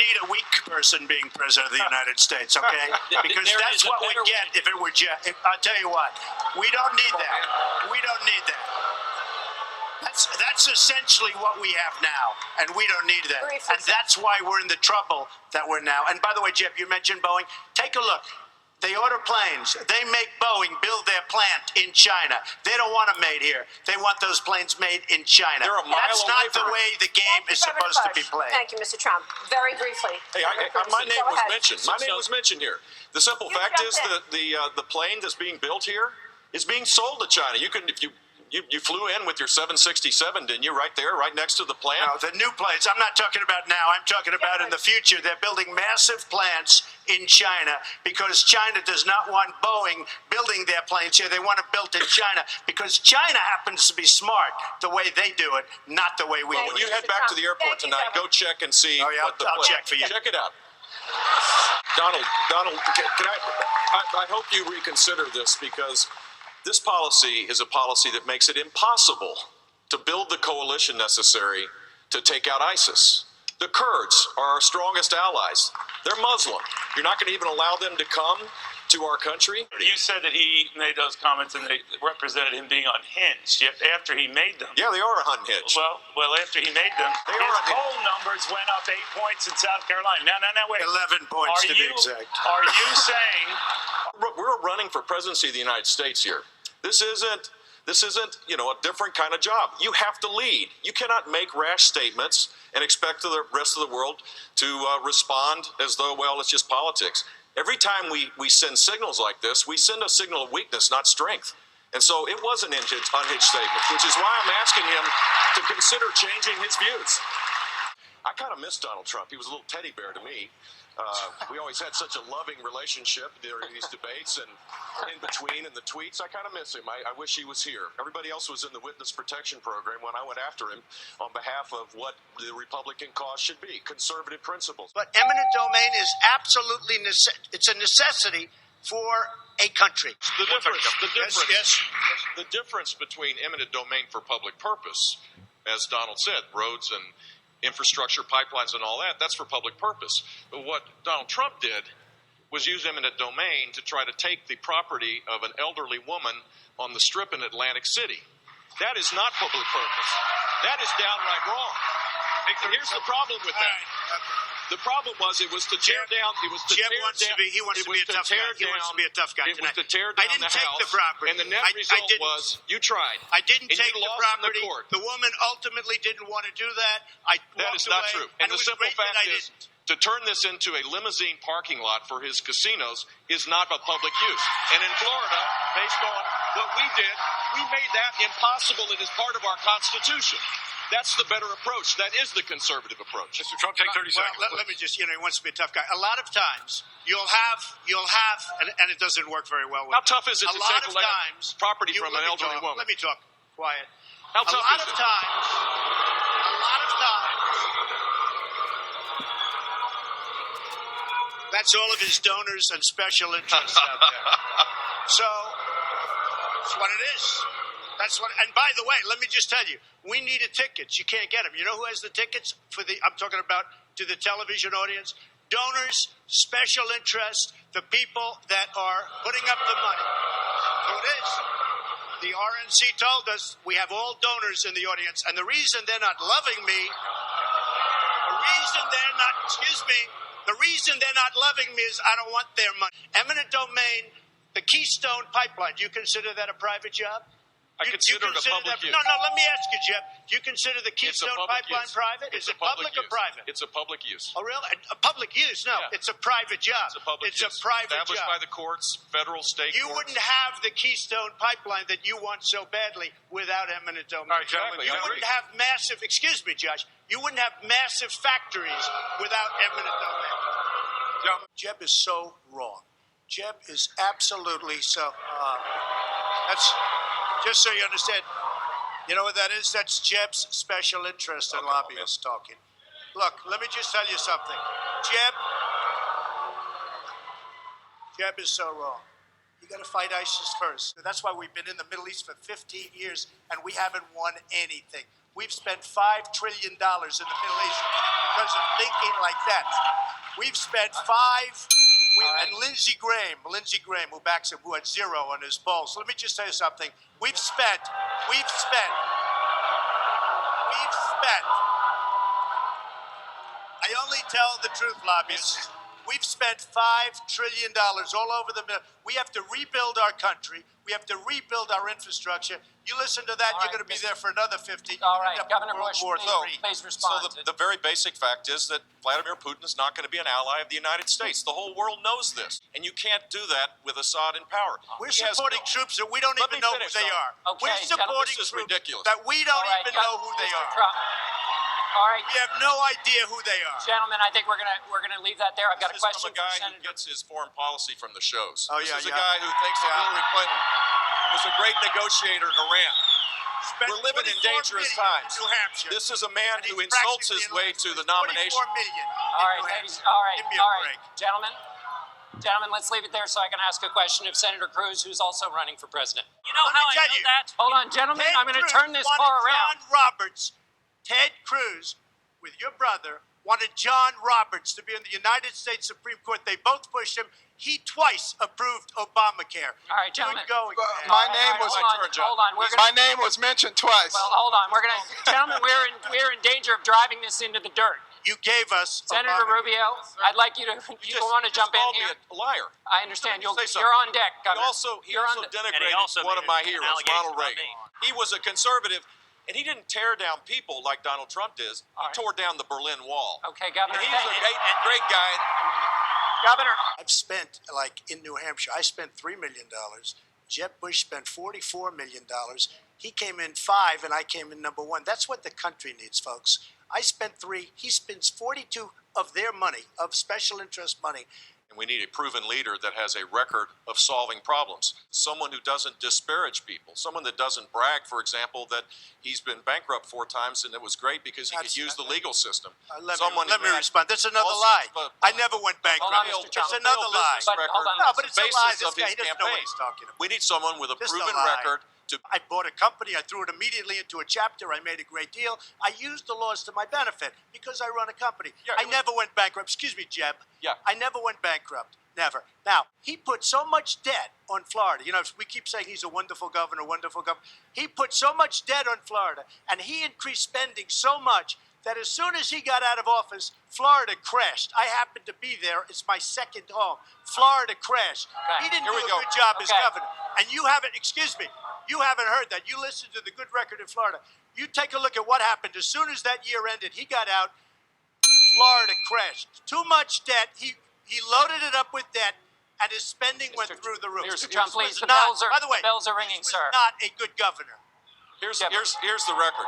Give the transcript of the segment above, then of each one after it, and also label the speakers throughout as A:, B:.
A: need a weak person being president of the United States, okay? Because that's what we get if it were Jeb. I'll tell you what, we don't need that. We don't need that. That's essentially what we have now, and we don't need that. And that's why we're in the trouble that we're now. And by the way, Jeb, you mentioned Boeing. Take a look. They order planes. They make Boeing build their plant in China. They don't want them made here. They want those planes made in China. That's not the way the game is supposed to be played.
B: Thank you, Mr. Trump. Very briefly.
C: Hey, my name was mentioned. My name was mentioned here. The simple fact is that the plane that's being built here is being sold to China. You can, if you flew in with your 767, didn't you? Right there, right next to the plant.
A: No, the new planes. I'm not talking about now. I'm talking about in the future. They're building massive plants in China because China does not want Boeing building their planes here. They want it built in China because China happens to be smart the way they do it, not the way we do it.
C: When you head back to the airport tonight, go check and see what the
A: I'll check for you.
C: Check it out. Donald, I hope you reconsider this because this policy is a policy that makes it impossible to build the coalition necessary to take out ISIS. The Kurds are our strongest allies. They're Muslim. You're not going to even allow them to come to our country?
D: You said that he made those comments and they represented him being unhinged, yet after he made them.
C: Yeah, they are unhinged.
D: Well, after he made them, his poll numbers went up 8 points in South Carolina. Now, wait.
A: 11 points to be exact.
D: Are you saying...
C: We're running for presidency of the United States here. This isn't, a different kind of job. You have to lead. You cannot make rash statements and expect the rest of the world to respond as though, well, it's just politics. Every time we send signals like this, we send a signal of weakness, not strength. And so it was an unhinged statement, which is why I'm asking him to consider changing his views. I kind of miss Donald Trump. He was a little teddy bear to me. We always had such a loving relationship during these debates and in between and the tweets. I kind of miss him. I wish he was here. Everybody else was in the witness protection program when I went after him on behalf of what the Republican cause should be, conservative principles.
A: But eminent domain is absolutely it's a necessity for a country.
C: The difference between eminent domain for public purpose, as Donald said, roads and infrastructure, pipelines, and all that, that's for public purpose. But what Donald Trump did was use eminent domain to try to take the property of an elderly woman on the Strip in Atlantic City. That is not public purpose. That is downright wrong. And here's the problem with that. The problem was it was to tear down. It was to
A: Jeb
C: tear
A: wants
C: down.
A: He wants to be a tough guy. He wants to be a tough guy
C: It was
A: tonight.
C: to tear down
A: I didn't
C: the
A: take
C: house,
A: the property.
C: and the net result was you tried.
A: I didn't
C: and
A: take
C: you
A: the
C: lost
A: property.
C: in the court.
A: The woman ultimately didn't want to do that.
C: That is not true. And the simple fact is, to turn this into a limousine parking lot for his casinos is not a public use. And in Florida, based on what we did, we made that impossible. It is part of our Constitution. That's the better approach. That is the conservative approach.
D: Mr. Trump, take 30 seconds.
A: Let me just, he wants to be a tough guy. A lot of times, you'll have, and it doesn't work very well with
C: How tough is it to take property from an elderly woman?
A: Let me talk. Quiet.
C: How tough is it?
A: A lot of times, that's all of his donors and special interests out there. So, that's what it is. And by the way, let me just tell you, we needed tickets. You can't get them. You know who has the tickets I'm talking about to the television audience? Donors, special interests, the people that are putting up the money. So it is. The RNC told us we have all donors in the audience, and the reason they're not loving me, the reason they're not loving me is I don't want their money. Eminent domain, the Keystone Pipeline, do you consider that a private job?
C: I consider it a public use.
A: No, let me ask you, Jeb. Do you consider the Keystone Pipeline private? Is it public or private?
C: It's a public use.
A: Oh, really? A public use? No, it's a private job.
C: It's a public use.
A: It's a private job.
C: Established by the courts, federal, state
A: You
C: courts.
A: wouldn't have the Keystone Pipeline that you want so badly without eminent domain.
D: All right, gentlemen,
A: You wouldn't have massive, excuse me, Josh, you wouldn't have massive factories without eminent domain. Jeb is so wrong. Jeb is absolutely so. That's just so you understand. You know what that is? That's Jeb's special interest and lobbyists talking. Look, let me just tell you something. Jeb is so wrong. You got to fight ISIS first. That's why we've been in the Middle East for 15 years and we haven't won anything. we've spent $5 trillion in the Middle East because of thinking like that. We've spent and Lindsey Graham, who backs him, who had 0 on his polls. So let me just tell you something. We've spent. I only tell the truth, lobbyists. We've spent $5 trillion all over the middle. We have to rebuild our country. We have to rebuild our infrastructure. You listen to that, you're going to be there for another 50.
B: All right, Governor Bush, please respond.
C: So the very basic fact is that Vladimir Putin is not going to be an ally of the United States. The whole world knows this. And you can't do that with Assad in power.
A: We're supporting troops that we don't even know who they are.
B: Okay,
A: We're supporting
C: this is
A: troops
C: ridiculous.
A: that we don't even know who they are.
B: Trump. All right,
A: We have no idea who they are.
B: gentlemen, I think we're gonna leave that there. I've got a
C: This is
B: question
C: from a guy
B: for
C: who
B: Senator.
C: gets his foreign policy from the shows.
A: Oh,
C: This
A: yeah,
C: is a
A: yeah.
C: guy who thinks that Hillary Clinton was a great negotiator in Iran.
A: Spent
C: We're living in
A: 24
C: dangerous
A: million
C: times.
A: in New Hampshire.
C: This is a man
A: And
C: who
A: he's
C: insults his
A: practically
C: way
A: in
C: to the
A: 24
C: nomination.
A: million in
B: All right,
A: New
B: ladies.
A: Hampshire.
B: All right,
A: Give me a
B: all right,
A: break.
B: gentlemen, let's leave it there so I can ask a question of Senator Cruz, who's also running for president.
E: You know
A: Let
E: how
A: me
E: I
A: tell
E: know
A: you.
E: that?
B: Hold on, gentlemen.
A: Ted
B: I'm going to
A: Cruz
B: turn this
A: wanted
B: car around.
A: John Roberts, Ted Cruz, with your brother, wanted John Roberts to be in the United States Supreme Court. They both pushed him. He twice approved Obamacare.
B: All right, gentlemen.
A: Good going, man.
F: My name was
B: Hold on.
F: my name was mentioned twice.
B: Well, hold on. Gentlemen, we're in danger of driving this into the dirt.
A: You gave us
B: Senator
A: Obamacare.
B: Rubio, I'd like you want to jump in
C: called
B: here.
C: me a liar.
B: I understand.
C: Let me say
B: You're on
C: something.
B: deck, Governor.
C: He
B: You're
C: also
B: on deck.
C: denigrated
E: And he also
C: one of
E: made
C: my
E: an
C: heroes,
E: allegation
C: Ronald
E: about
C: Reagan.
E: me.
C: He was a conservative, and he didn't tear down people like Donald Trump does. He
B: right.
C: tore down the Berlin Wall.
B: Okay, Governor.
C: And he's
B: thank
C: a
B: you.
C: great guy.
B: Governor.
A: I've spent, like in New Hampshire, I spent $3 million. Jeb Bush spent $44 million. He came in 5, and I came in number 1. That's what the country needs, folks. I spent 3. He spends 42 of their money, of special interest money.
C: And we need a proven leader that has a record of solving problems. Someone who doesn't disparage people. Someone that doesn't brag, for example, that he's been bankrupt 4 times and it was great because he could use the legal system.
A: Let
C: Someone
A: me
C: who had
A: respond. That's another
C: all
A: lie.
C: sorts of,
A: I never went bankrupt.
B: Hold on, Mr.
A: It's
B: Trump.
A: another lie.
B: But hold on,
A: No, but it's a
C: basis
A: lie. This
C: of
A: guy,
C: his
A: he doesn't know what
C: campaign.
A: he's talking about.
C: We need someone with a
A: This is a
C: proven
A: lie.
C: record to.
A: I bought a company. I threw it immediately into a chapter. I made a great deal. I used the laws to my benefit because I run a company.
C: Yeah,
A: I never went bankrupt. Excuse me, Jeb.
C: Yeah.
A: I never went bankrupt. Never. Now, he put so much debt on Florida. You know, we keep saying he's a wonderful governor, wonderful governor. He put so much debt on Florida, and he increased spending so much that as soon as he got out of office, Florida crashed. I happened to be there. It's my second home. Florida crashed.
B: Okay.
A: He didn't
C: Here
A: do
C: we
A: a
C: go.
A: good job as
B: Okay.
A: governor. And you haven't, excuse me, you haven't heard that. You listened to the good record in Florida. You take a look at what happened. As soon as that year ended, he got out. Florida crashed. Too much debt. He loaded it up with debt, and his spending went through the roof.
B: Mr. Trump, please,
A: This
B: the
A: was
B: bells are-
A: by the way,
B: the bells are ringing,
A: this was
B: sir.
A: not a good governor.
C: Here's
B: Yeah,
C: here's the record.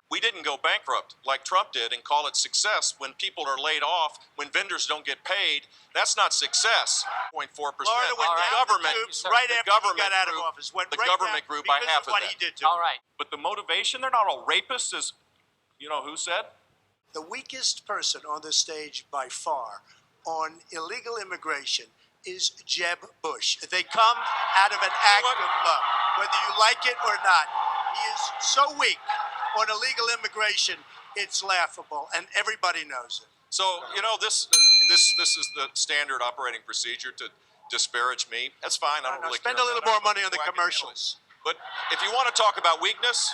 C: We didn't go bankrupt like Trump did and call it success when people are laid off, when vendors don't get paid. That's not success. 0.4%.
A: Florida went
C: The
A: down
C: government,
A: the tubes
B: sir.
A: right
C: the
A: after he
C: government
A: got out of
C: grew-
A: office. Went
C: the
A: right
C: government
A: down
C: grew by
A: because
C: half
A: of
C: of
A: what
C: that.
A: he did to
B: All
A: him.
B: right.
C: But the motivation, they're not all rapists, as you know who said?
A: The weakest person on the stage by far on illegal immigration is Jeb Bush. They come out of an act of love, whether you like it or not. He is so weak on illegal immigration, it's laughable, and everybody knows it.
C: So this is the standard operating procedure to disparage me. That's fine. I don't really
A: Spend
C: care
A: a little
C: about
A: more
C: that.
A: money on the
C: I can handle it.
A: commercials.
C: But if you want to talk about weakness,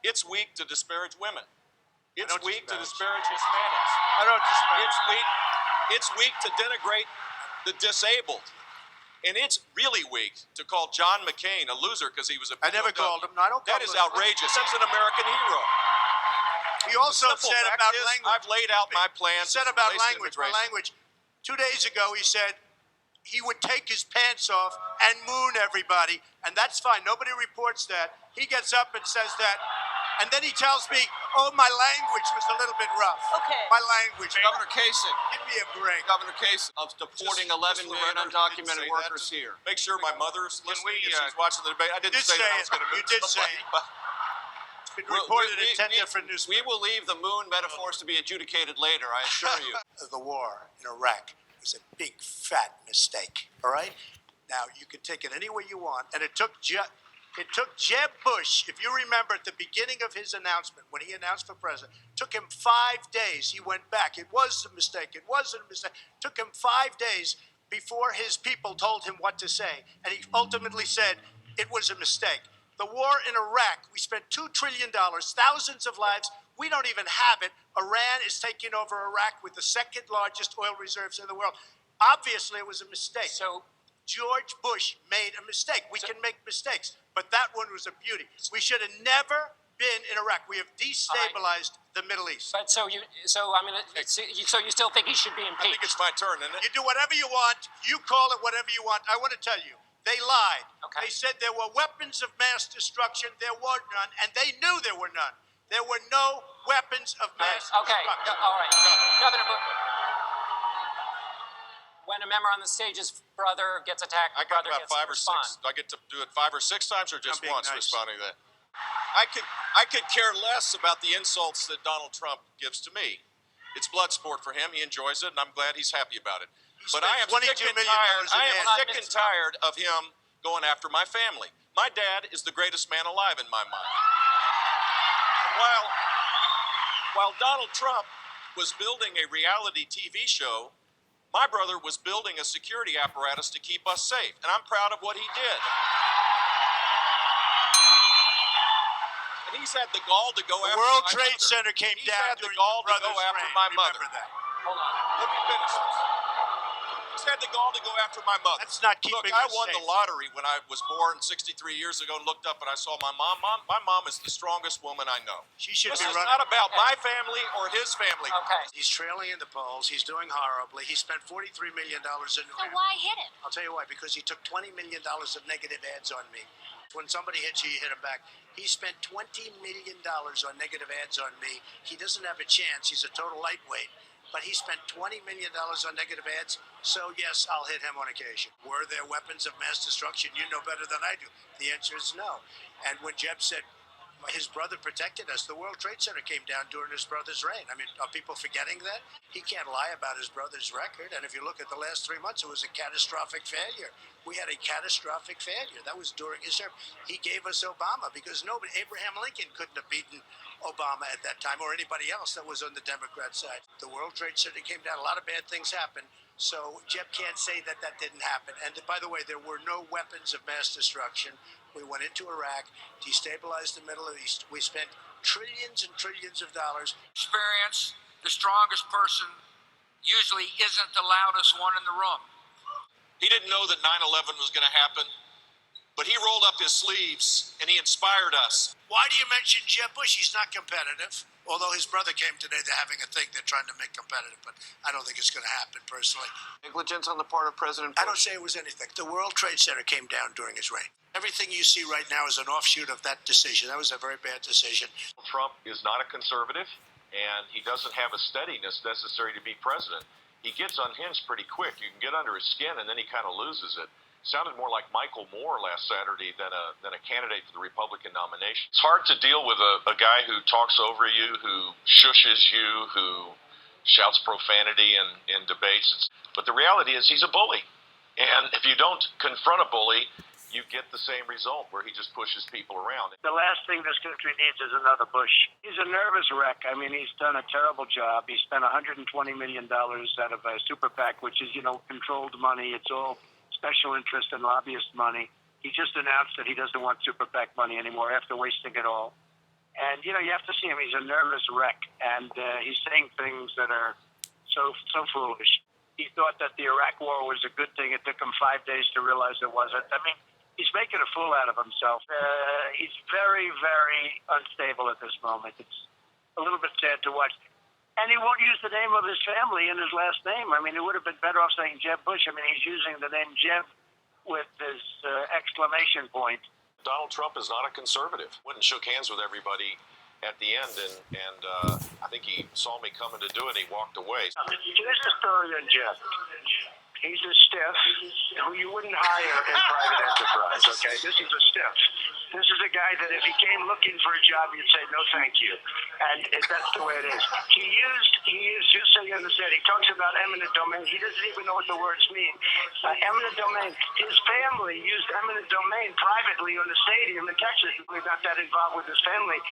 C: it's weak to disparage women. It's
A: don't
C: weak to
A: disparage.
C: disparage Hispanics.
A: I don't disparage.
C: It's weak to denigrate the disabled. And it's really weak to call John McCain a loser because he was a
A: I never
C: POW.
A: called him. No, I don't call
C: That is
A: him a-
C: outrageous. He's an American hero.
A: He also
C: The simple
A: said
C: fact
A: about
C: is,
A: language.
C: I've laid out my plans.
A: He said
C: as it
A: about
C: relates to
A: language. For
C: immigration.
A: language. 2 days ago, he said he would take his pants off and moon everybody, and that's fine. Nobody reports that. He gets up and says that, and then he tells me, "Oh, my language was a little bit rough."
B: Okay.
A: My language.
F: Governor Kasich,
A: Give me a break.
F: Governor Kasich, of deporting 11
C: Just for the
F: million
C: record, I didn't
F: undocumented
C: say
F: workers
C: that.
F: here.
C: Make sure my mother's listening
F: we,
C: if she's watching the debate. I didn't
A: did
C: say that
A: say
C: I was
A: it.
C: going to move
A: You did say
C: somebody,
A: it.
C: but
A: It's been reported in 10 different
F: We
A: newspapers.
F: will leave the moon metaphors to be adjudicated later, I assure you.
A: The war in Iraq was a big, fat mistake, all right? Now, you can take it any way you want, and it took It took Jeb Bush, if you remember at the beginning of his announcement, when he announced for president, took him 5 days. He went back. It was a mistake. It wasn't a mistake. Took him 5 days before his people told him what to say. And he ultimately said it was a mistake. The war in Iraq, we spent $2 trillion, thousands of lives. We don't even have it. Iran is taking over Iraq with the second largest oil reserves in the world. Obviously, it was a mistake.
B: So
A: George Bush made a mistake. We can make mistakes, but that one was a beauty. We should have never been in Iraq. We have destabilized the Middle East.
B: But so you still think he should be
C: I
B: impeached?
C: think it's my turn, isn't it?
A: You do whatever you want. You call it whatever you want. I want to tell you, they lied.
B: Okay.
A: They said there were weapons of mass destruction. There were none, and they knew there were none. There were no weapons of mass
B: Okay.
A: destruction.
B: All right. Governor Bush. When a member on the stage's brother gets attacked,
C: I
B: the
C: got
B: brother
C: about
B: gets to
C: 5 or
B: respond.
C: 6. Do I get to do it 5 or 6 times, or just
A: I'm being
C: once
A: nice.
C: responding to that? I could care less about the insults that Donald Trump gives to me. It's blood sport for him. He enjoys it, and I'm glad he's happy about it. But I am
A: $22
C: sick and
A: million
C: tired.
A: in
C: I am
A: ads.
C: sick and tired of him going after my family. My dad is the greatest man alive in my mind. And while Donald Trump was building a reality TV show, my brother was building a security apparatus to keep us safe, and I'm proud of what he did. And he's had the gall to go
A: The
C: after
A: World
C: my
A: Trade
C: mother.
A: Center came
C: He's
A: down
C: had the
A: during
C: gall
A: your
C: to go
A: brother's
C: after
A: reign.
C: my
A: Remember
C: mother.
A: that.
B: Hold on.
C: Let me finish this. He's had the gall to go after my mother.
A: That's not
C: Look,
A: keeping
C: I
A: us
C: won
A: safe.
C: the lottery when I was born 63 years ago and looked up and I saw my mom. My mom is the strongest woman I know.
A: She should
C: This
A: be
C: is
A: running.
C: not about my family or his family.
B: Okay.
A: He's trailing in the polls. He's doing horribly. He spent $43 million in
E: So
A: Iran.
E: why hit him?
A: I'll tell you why. Because he took $20 million of negative ads on me. When somebody hits you, you hit him back. He spent $20 million on negative ads on me. He doesn't have a chance. He's a total lightweight. But he spent $20 million on negative ads. So, yes, I'll hit him on occasion. Were there weapons of mass destruction? You know better than I do. The answer is no. And when Jeb said his brother protected us, the World Trade Center came down during his brother's reign. I mean, are people forgetting that? He can't lie about his brother's record. And if you look at the last 3 months, it was a catastrophic failure. We had a catastrophic failure. That was during his term. He gave us Obama because Abraham Lincoln couldn't have beaten Obama at that time or anybody else that was on the Democrat side. The World Trade Center came down. A lot of bad things happened. So Jeb can't say that that didn't happen. And by the way, there were no weapons of mass destruction. We went into Iraq, destabilized the Middle East. We spent trillions and trillions of dollars.
G: Experience, the strongest person usually isn't the loudest one in the room.
C: He didn't know that 9/11 was going to happen, but he rolled up his sleeves and he inspired us.
A: Why do you mention Jeb Bush? He's not competitive. Although his brother came today, they're having a thing they're trying to make competitive, but I don't think it's going to happen personally.
F: Negligence on the part of President Bush.
A: I don't say it was anything. The World Trade Center came down during his reign. Everything you see right now is an offshoot of that decision. That was a very bad decision.
C: Trump is not a conservative, and he doesn't have a steadiness necessary to be president. He gets unhinged pretty quick. You can get under his skin, and then he kind of loses it. Sounded more like Michael Moore last Saturday than a candidate for the Republican nomination. It's hard to deal with a guy who talks over you, who shushes you, who shouts profanity in debates. But the reality is he's a bully. And if you don't confront a bully, you get the same result where he just pushes people around.
H: The last thing this country needs is another Bush. He's a nervous wreck. I mean, he's done a terrible job. He spent $120 million out of a super PAC, which is, controlled money. It's all special interest and lobbyist money. He just announced that he doesn't want super PAC money anymore after wasting it all. And, you have to see him. He's a nervous wreck. And he's saying things that are so foolish. He thought that the Iraq war was a good thing. It took him 5 days to realize it wasn't. I mean, he's making a fool out of himself. He's very, very unstable at this moment. It's a little bit sad to watch. And he won't use the name of his family in his last name. I mean, it would have been better off saying Jeb Bush. I mean, he's using the name Jeb with his exclamation point.
C: Donald Trump is not a conservative. Went and shook hands with everybody at the end, and I think he saw me coming to do it, and he walked away.
H: Here's the story on Jeb. He's a stiff who you wouldn't hire in private enterprise, okay? This is a stiff. This is a guy that if he came looking for a job, you'd say, no, thank you. And that's the way it is. He used, just so you understand, he talks about eminent domain. He doesn't even know what the words mean. Eminent domain. His family used eminent domain privately on the stadium in Texas. We're not that involved with his family.